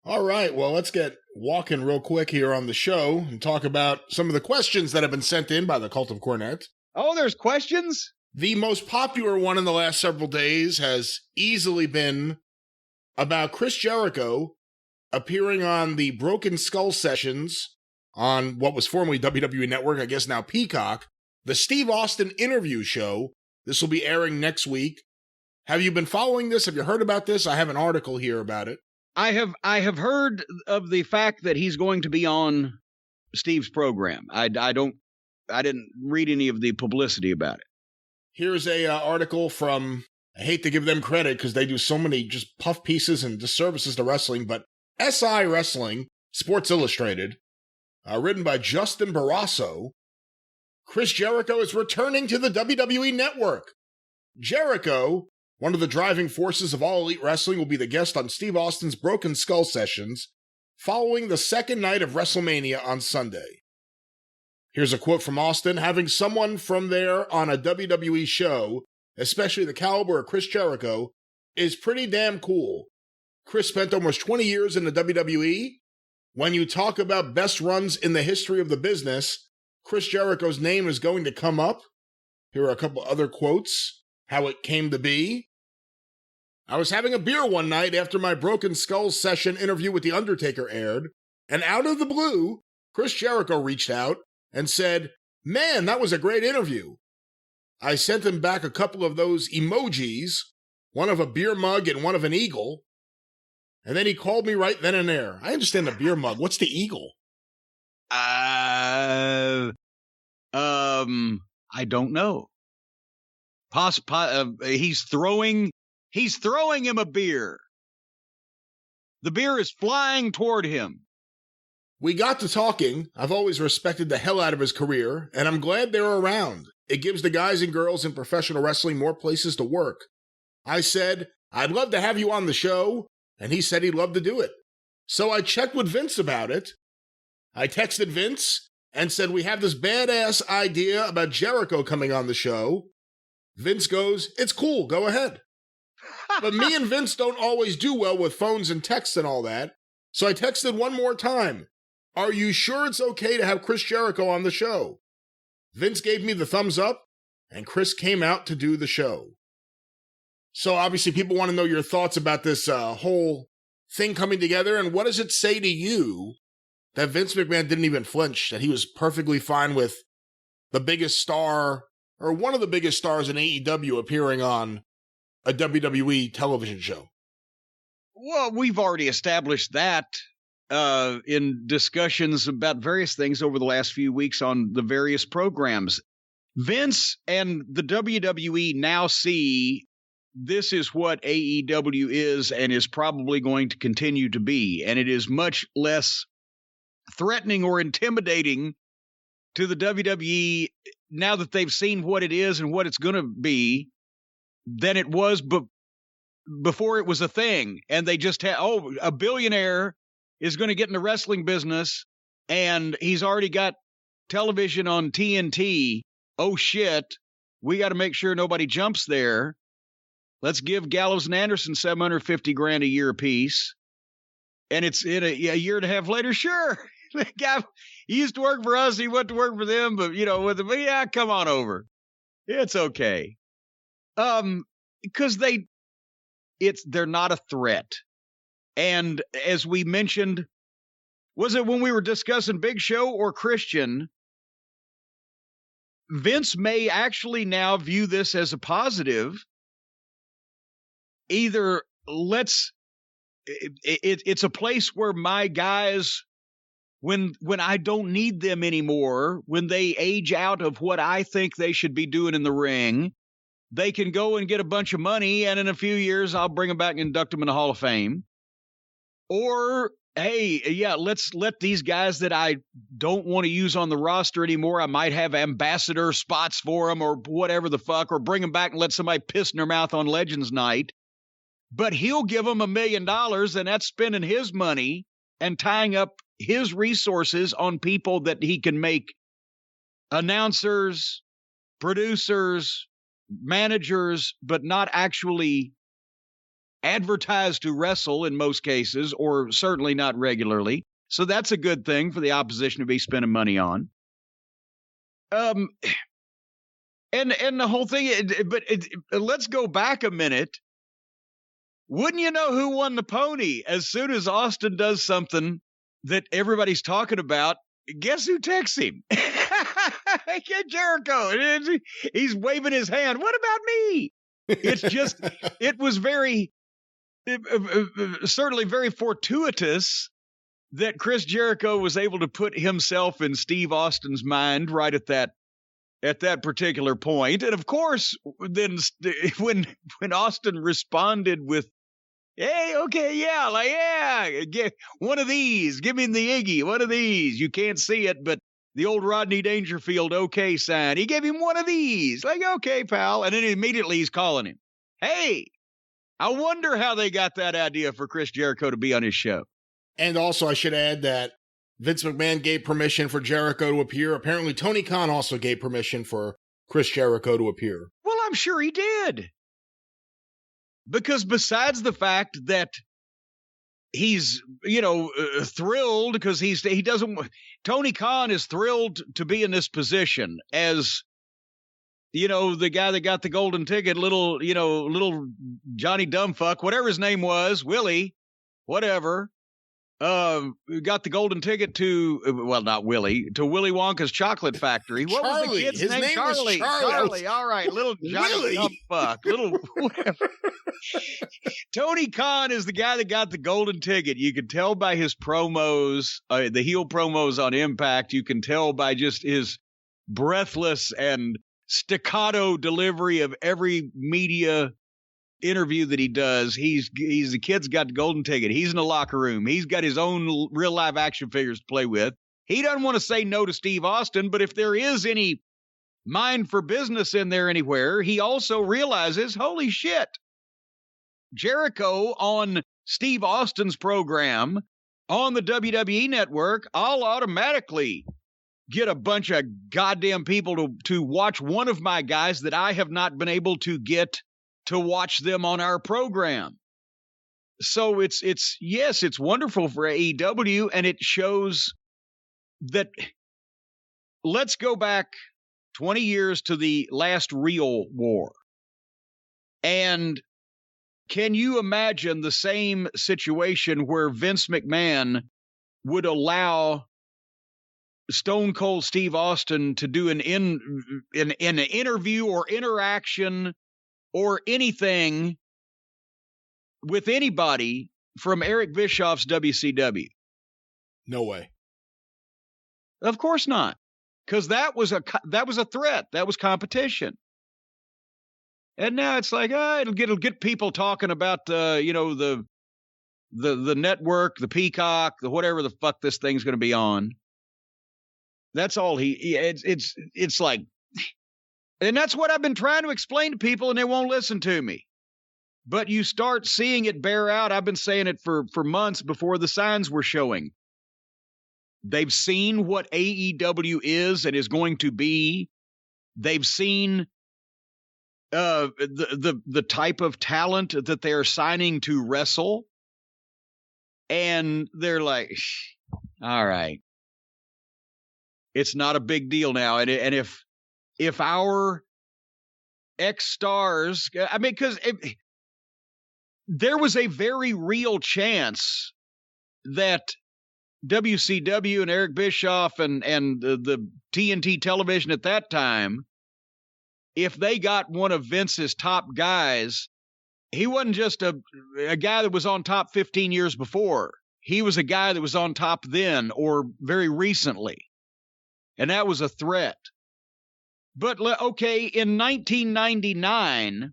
All right, well, let's get walking real quick here on the show and talk about some of the questions that have been sent in by the Cult of Cornette. Oh, there's questions? The most popular one in the last several days has easily been about Chris Jericho appearing on the Broken Skull sessions on what was formerly WWE Network, I guess now Peacock, the Steve Austin interview show. This will be airing next week. Have you been following this? Have you heard about this? I have an article here about it. I have heard of the fact that he's going to be on Steve's program. I didn't read any of the publicity about it. Here's a article from, I hate to give them credit because they do so many just puff pieces and disservices to wrestling, but SI Wrestling, Sports Illustrated, written by Justin Barrasso. Chris Jericho is returning to the WWE Network. Jericho, one of the driving forces of All Elite Wrestling, will be the guest on Steve Austin's Broken Skull sessions following the second night of WrestleMania on Sunday. Here's a quote from Austin: "Having someone from there on a WWE show, especially the caliber of Chris Jericho, is pretty damn cool. Chris spent almost 20 years in the WWE. When you talk about best runs in the history of the business, Chris Jericho's name is going to come up." Here are a couple other quotes, how it came to be. "I was having a beer one night after my Broken Skulls session interview with The Undertaker aired, and out of the blue, Chris Jericho reached out and said, 'Man, that was a great interview.' I sent him back a couple of those emojis, one of a beer mug and one of an eagle, and then he called me right then and there." I understand the beer mug. What's the eagle? I don't know. He's throwing him a beer. The beer is flying toward him. "We got to talking. I've always respected the hell out of his career, and I'm glad they're around. It gives the guys and girls in professional wrestling more places to work. I said, 'I'd love to have you on the show,' and he said he'd love to do it. So I checked with Vince about it. I texted Vince and said, 'We have this badass idea about Jericho coming on the show.' Vince goes, 'It's cool, go ahead.' But me and Vince don't always do well with phones and texts and all that, so I texted one more time, 'Are you sure it's okay to have Chris Jericho on the show?' Vince gave me the thumbs up, and Chris came out to do the show." So obviously people want to know your thoughts about this whole thing coming together, and what does it say to you that Vince McMahon didn't even flinch, that he was perfectly fine with the biggest star, or one of the biggest stars in AEW, appearing on a WWE television show? Well, we've already established that in discussions about various things over the last few weeks on the various programs. Vince and the WWE now see this is what AEW is and is probably going to continue to be, and it is much less threatening or intimidating to the WWE now that they've seen what it is and what it's going to be than it was before it was a thing. And they just had, a billionaire is going to get in the wrestling business and he's already got television on TNT. Oh shit, we got to make sure nobody jumps there. Let's give Gallows and Anderson $750,000 a year apiece. And it's in a year and a half later, sure. The guy, he used to work for us, he went to work for them, but yeah, come on over. It's okay. Because they're not a threat. And as we mentioned, was it when we were discussing Big Show or Christian? Vince may actually now view this as a positive. Either it's a place where my guys, when I don't need them anymore, when they age out of what I think they should be doing in the ring, they can go and get a bunch of money, and in a few years, I'll bring them back and induct them in the Hall of Fame. Or, hey, yeah, let's let these guys that I don't want to use on the roster anymore, I might have ambassador spots for them or whatever the fuck, or bring them back and let somebody piss in their mouth on Legends Night. But he'll give them $1 million, and that's spending his money and tying up his resources on people that he can make announcers, producers, managers, but not actually advertised to wrestle in most cases, or certainly not regularly. So that's a good thing for the opposition to be spending money on. And the whole thing, let's go back a minute. Wouldn't you know who won the pony? As soon as Austin does something that everybody's talking about, guess who texts him? Jericho. He's waving his hand. What about me? It's just, it was certainly very fortuitous that Chris Jericho was able to put himself in Steve Austin's mind right at that particular point. And of course, then when Austin responded with, hey, okay, yeah, get one of these, give me the Iggy, one of these. You can't see it, but the old Rodney Dangerfield okay sign. He gave him one of these, like, okay, pal. And then immediately he's calling him. Hey, I wonder how they got that idea for Chris Jericho to be on his show. And also, I should add that Vince McMahon gave permission for Jericho to appear. Apparently, Tony Khan also gave permission for Chris Jericho to appear. Well, I'm sure he did. Because besides the fact that he's, thrilled because Tony Khan is thrilled to be in this position as, the guy that got the golden ticket, little Johnny Dumbfuck, whatever his name was, Willie, whatever, got the golden ticket to, not Willie, to Willy Wonka's chocolate factory. What Charlie. was the kid's His name? Was Charlie. Charlie. All right. Little Johnny Dumbfuck. Little whatever. Tony Khan is the guy that got the golden ticket. You can tell by his promos, the heel promos on Impact. You can tell by just his breathless and staccato delivery of every media interview that he does. He's the kid's got the golden ticket. He's in the locker room. He's got his own real live action figures to play with. He doesn't want to say no to Steve Austin, but if there is any mind for business in there anywhere, he also realizes, holy shit, Jericho on Steve Austin's program on the WWE network, I'll automatically get a bunch of goddamn people to watch one of my guys that I have not been able to get to watch them on our program. So it's wonderful for AEW, and it shows that let's go back 20 years to the last real war. And can you imagine the same situation where Vince McMahon would allow Stone Cold Steve Austin to do an interview or interaction or anything with anybody from Eric Bischoff's WCW? No way. Of course not, because that was a threat. That was competition. And now it's like, it'll get people talking about the network, the Peacock, the whatever the fuck this thing's going to be on. That's all it's like, and that's what I've been trying to explain to people, and they won't listen to me. But you start seeing it bear out. I've been saying it for months before the signs were showing. They've seen what AEW is and is going to be. They've seen the type of talent that they're signing to wrestle, and they're like, all right, it's not a big deal now. And if our ex-stars, because there was a very real chance that WCW and Eric Bischoff and the TNT television at that time, if they got one of Vince's top guys, he wasn't just a guy that was on top 15 years before. He was a guy that was on top then or very recently. And that was a threat. But, okay, in 1999,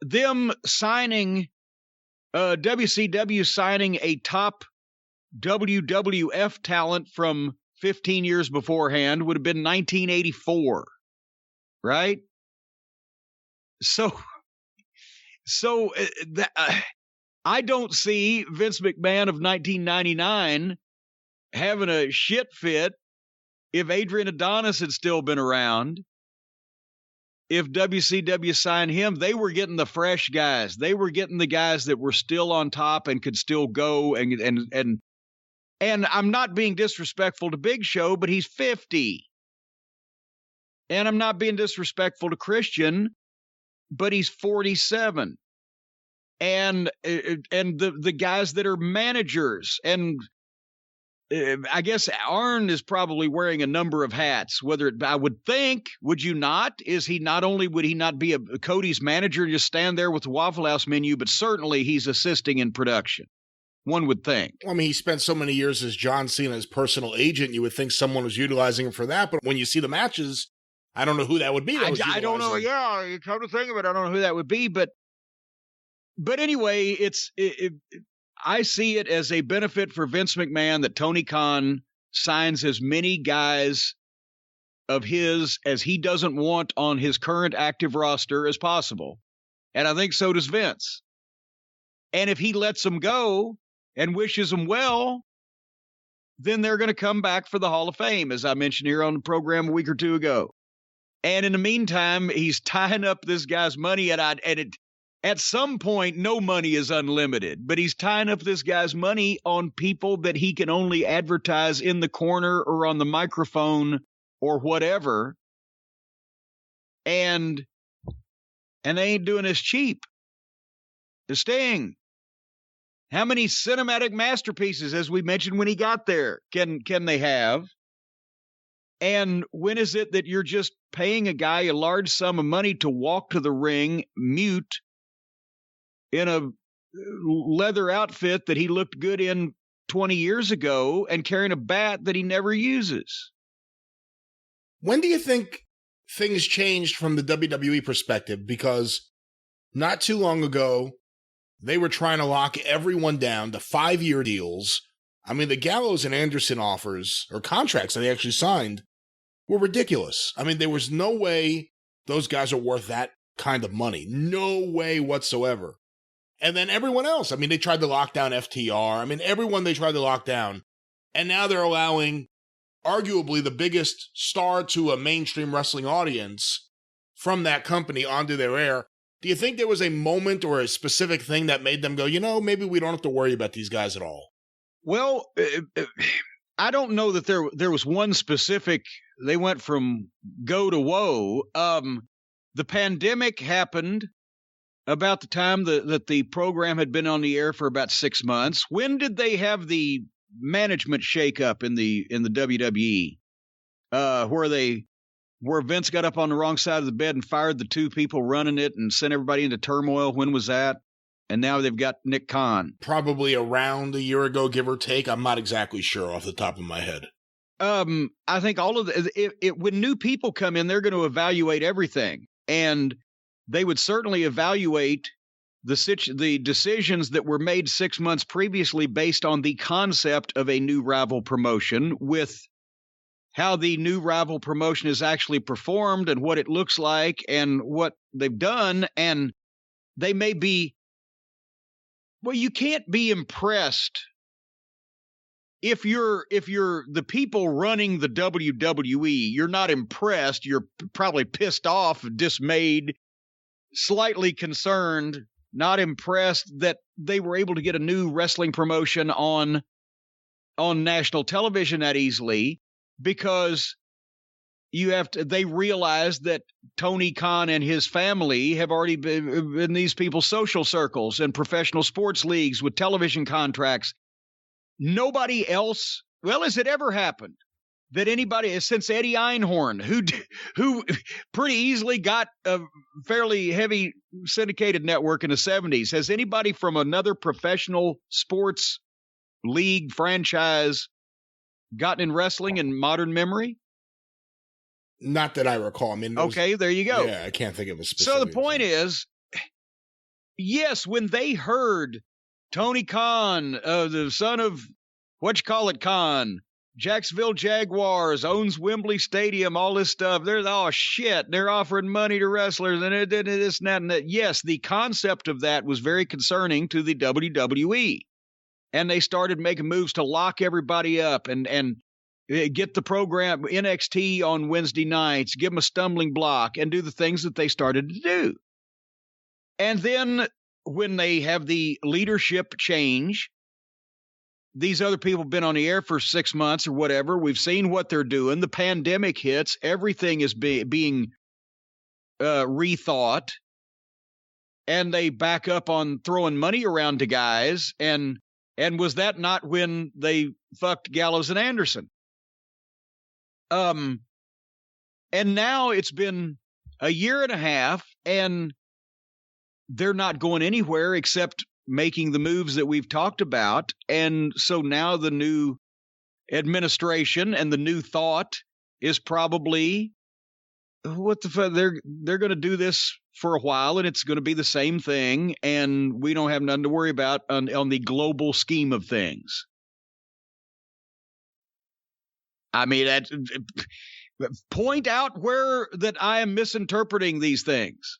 them signing, WCW signing a top WWF talent from 15 years beforehand would have been 1984, right? So I don't see Vince McMahon of 1999 having a shit fit if Adrian Adonis had still been around. if WCW signed him, they were getting the fresh guys. They were getting the guys that were still on top and could still go. And I'm not being disrespectful to Big Show, but he's 50. And I'm not being disrespectful to Christian, but he's 47. And the guys that are managers, and I guess Arn is probably wearing a number of hats. I would think, would you not? Would he not be a Cody's manager and just stand there with the Waffle House menu, but certainly he's assisting in production. One would think. Well, I mean, he spent so many years as John Cena's personal agent. You would think someone was utilizing him for that. But when you see the matches, I don't know who that would be. I don't know. Yeah, you come to think of it, I don't know who that would be. But anyway, I see it as a benefit for Vince McMahon that Tony Khan signs as many guys of his as he doesn't want on his current active roster as possible. And I think so does Vince. And if he lets them go and wishes them well, then they're going to come back for the Hall of Fame, as I mentioned here on the program a week or two ago. And in the meantime, he's tying up this guy's money, at some point, no money is unlimited, but he's tying up this guy's money on people that he can only advertise in the corner or on the microphone or whatever. And they ain't doing this cheap. The Sting. How many cinematic masterpieces, as we mentioned when he got there, can they have? And when is it that you're just paying a guy a large sum of money to walk to the ring mute in a leather outfit that he looked good in 20 years ago and carrying a bat that he never uses? When do you think things changed from the WWE perspective? Because not too long ago, they were trying to lock everyone down to 5-year deals. I mean, the Gallows and Anderson offers, or contracts that they actually signed, were ridiculous. I mean, there was no way those guys are worth that kind of money. No way whatsoever. And then everyone else, I mean, they tried to lock down FTR. I mean, everyone they tried to lock down. And now they're allowing arguably the biggest star to a mainstream wrestling audience from that company onto their air. Do you think there was a moment or a specific thing that made them go, maybe we don't have to worry about these guys at all? Well, I don't know that there was one specific, they went from go to woe. The pandemic happened about the time that the program had been on the air for about 6 months. When did they have the management shakeup in the WWE? Where Vince got up on the wrong side of the bed and fired the two people running it and sent everybody into turmoil? When was that? And now they've got Nick Khan. Probably around a year ago, give or take. I'm not exactly sure off the top of my head. I think all of when new people come in, they're going to evaluate everything. And they would certainly evaluate the decisions that were made 6 months previously based on the concept of a new rival promotion, with how the new rival promotion is actually performed and what it looks like and what they've done. And they may be, well, you can't be impressed if you're the people running the WWE. You're not impressed. You're probably pissed off, dismayed, slightly concerned, not impressed that they were able to get a new wrestling promotion on national television that easily, because they realize that Tony Khan and his family have already been in these people's social circles and professional sports leagues with television contracts. Nobody else, well, has it ever happened that anybody, since Eddie Einhorn, who pretty easily got a fairly heavy syndicated network in the 70s, has anybody from another professional sports league franchise gotten in wrestling in modern memory? Not that I recall. I mean, okay, there you go. Yeah, I can't think of a specific. So the point is, yes, when they heard Tony Khan, the son of Khan, Jacksonville Jaguars, owns Wembley Stadium, all this stuff, they're offering money to wrestlers and this and that and that. Yes, the concept of that was very concerning to the WWE. And they started making moves to lock everybody up and get the program NXT on Wednesday nights, give them a stumbling block, and do the things that they started to do. And then when they have the leadership change, these other people have been on the air for 6 months or whatever. We've seen what they're doing. The pandemic hits. Everything is being rethought. And they back up on throwing money around to guys. And was that not when they fucked Gallows and Anderson? And now it's been a year and a half, and they're not going anywhere except making the moves that we've talked about. And so now the new administration and the new thought is probably, what the fuck, they're going to do this for a while, and it's going to be the same thing, and we don't have nothing to worry about on the global scheme of things. I mean, point out where that I am misinterpreting these things.